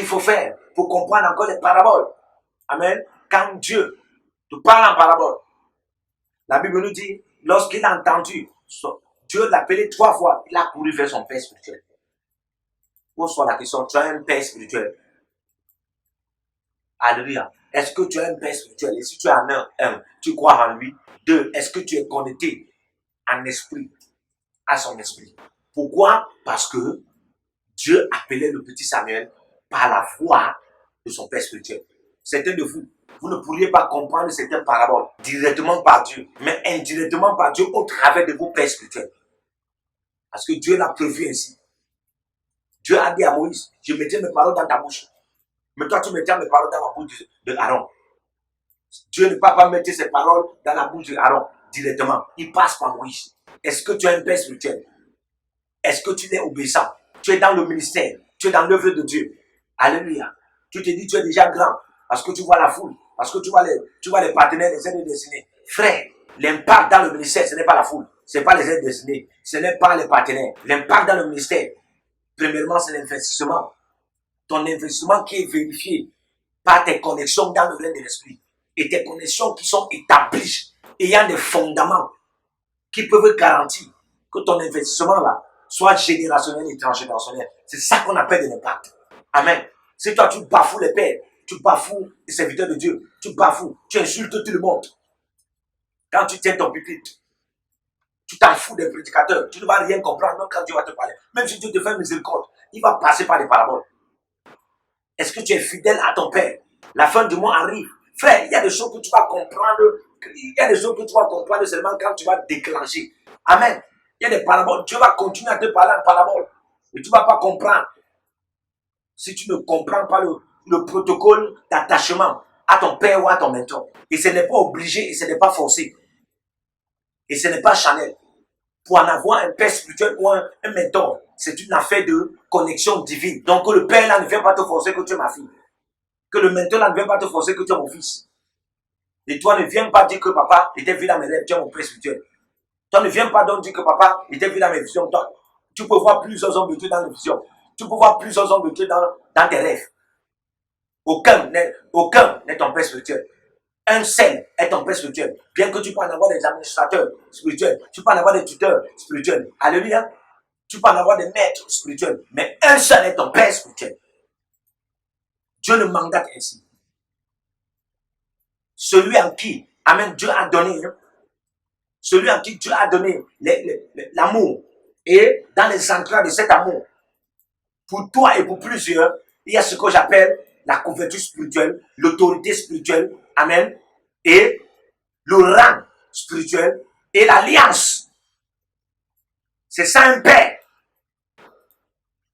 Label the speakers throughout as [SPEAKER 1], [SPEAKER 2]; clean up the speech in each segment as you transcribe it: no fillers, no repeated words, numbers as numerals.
[SPEAKER 1] faut faire pour comprendre encore les paraboles. Amen. Quand Dieu te parle en parabole, la Bible nous dit, lorsqu'il a entendu, Dieu l'appelait 3 fois, il a couru vers son père spirituel. Pose-toi la question, tu as un père spirituel? Alléluia. Est-ce que tu as un père spirituel? Et si tu as un, tu crois en lui. 2, est-ce que tu es connecté en esprit à son esprit? Pourquoi? Parce que Dieu appelait le petit Samuel par la voix de son père spirituel. Certains de vous, vous ne pourriez pas comprendre certaines paraboles directement par Dieu, mais indirectement par Dieu au travers de vos pères spirituels. Parce que Dieu l'a prévu ainsi. Dieu a dit à Moïse, je mettrai mes paroles dans ta bouche. Mais toi, tu mettras mes paroles dans la bouche de Aaron. Dieu ne peut pas mettre ses paroles dans la bouche d'Aaron directement. Il passe par Moïse. Est-ce que tu as un père spirituel? Est-ce que tu es obéissant? Tu es dans le ministère. Tu es dans l'œuvre de Dieu. Alléluia. Tu te dis tu es déjà grand parce que tu vois la foule. Parce que tu vois les partenaires des aides destinées. Frère, l'impact dans le ministère, ce n'est pas la foule. Ce n'est pas les aides destinées. Ce n'est pas les partenaires. L'impact dans le ministère, premièrement, c'est l'investissement. Ton investissement qui est vérifié par tes connexions dans le règne de l'esprit. Et tes connexions qui sont établies, ayant des fondements qui peuvent garantir que ton investissement là soit générationnel et transgénérationnel. C'est ça qu'on appelle de l'impact. Amen. Si toi tu bafoues les pères, tu bafoues les serviteurs de Dieu, tu bafoues, tu insultes tout le monde. Quand tu tiens ton pupitre, tu t'en fous des prédicateurs, tu ne vas rien comprendre même quand Dieu va te parler. Même si Dieu te fait miséricorde, il va passer par des paraboles. Est-ce que tu es fidèle à ton père? La fin du mois arrive. Frère, il y a des choses que tu vas comprendre. Il y a des choses que tu vas comprendre seulement quand tu vas déclencher. Amen. Il y a des paraboles. Dieu va continuer à te parler en parabole. Mais tu ne vas pas comprendre. Si tu ne comprends pas le protocole d'attachement à ton père ou à ton mentor. Et ce n'est pas obligé et ce n'est pas forcé. Et ce n'est pas Chanel. Pour en avoir un père spirituel ou un mentor, c'est une affaire de connexion divine. Donc que le père là ne vient pas te forcer que tu es ma fille. Que le mentor là ne vient pas te forcer que tu es mon fils. Et toi ne viens pas dire que papa était vu dans mes rêves, tu es mon père spirituel. Toi ne viens pas donc dire que papa était vu dans mes visions. Toi, tu peux voir plusieurs hommes de Dieu dans les visions. Tu peux voir plusieurs hommes de Dieu dans tes rêves. Aucun n'est ton père spirituel. Un seul est ton père spirituel. Bien que tu peux en avoir des administrateurs spirituels, tu peux en avoir des tuteurs spirituels. Alléluia. Tu peux en avoir des maîtres spirituels. Mais un seul est ton père spirituel. Dieu le mandate ainsi. Celui en qui, amen, Dieu a donné, celui en qui Dieu a donné l'amour. Et dans les entrailles de cet amour, pour toi et pour plusieurs, il y a ce que j'appelle la couverture spirituelle, l'autorité spirituelle, amen, et le rang spirituel et l'alliance. C'est ça un père.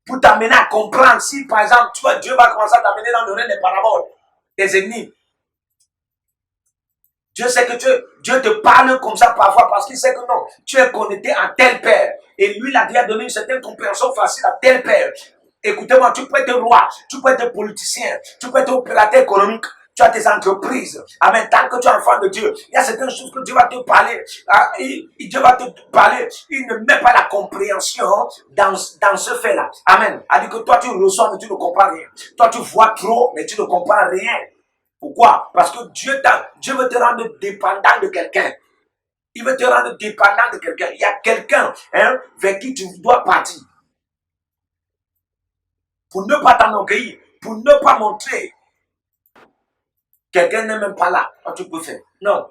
[SPEAKER 1] Pour t'amener à comprendre si, par exemple, tu vois, Dieu va commencer à t'amener dans le règne des paraboles, des ennemis. Dieu sait que Dieu te parle comme ça parfois parce qu'il sait que non, tu es connecté à tel père. Et lui, il a déjà donné une certaine compréhension facile à tel père. Écoutez-moi, tu peux être roi, tu peux être politicien, tu peux être opérateur économique, tu as tes entreprises. Amen. Tant que tu es enfant de Dieu, il y a certaines choses que Dieu va te parler. Dieu va te parler. Il ne met pas la compréhension dans ce fait-là. Amen. C'est-à-dire que toi, tu reçois, mais tu ne comprends rien. Toi, tu vois trop, mais tu ne comprends rien. Pourquoi? Parce que Dieu veut te rendre dépendant de quelqu'un. Il veut te rendre dépendant de quelqu'un. Il y a quelqu'un vers qui tu dois partir. Pour ne pas t'enorgueillir, pour ne pas montrer. Quelqu'un n'est même pas là. Toi, tu peux faire. Non.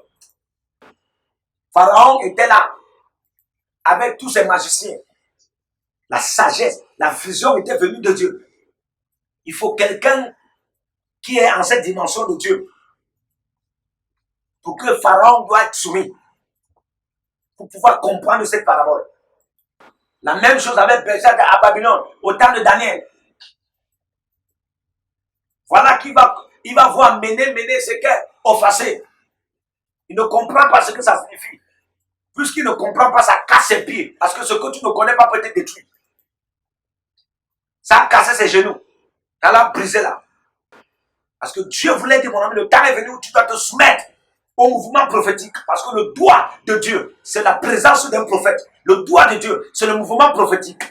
[SPEAKER 1] Pharaon était là. Avec tous ses magiciens. La sagesse, la vision était venue de Dieu. Il faut quelqu'un qui est en cette dimension de Dieu. Pour que Pharaon doit être soumis. Pour pouvoir comprendre cette parabole. La même chose avec Belshazzar à Babylone, au temps de Daniel. Voilà qu'il va voir mener ce qu'est offensé. Il ne comprend pas ce que ça signifie. Puisqu'il ne comprend pas, ça casse ses pieds. Parce que ce que tu ne connais pas peut te détruire. Ça a cassé ses genoux. Ça l'a brisé là. Parce que Dieu voulait dire, mon ami, le temps est venu où tu dois te soumettre au mouvement prophétique. Parce que le doigt de Dieu, c'est la présence d'un prophète. Le doigt de Dieu, c'est le mouvement prophétique.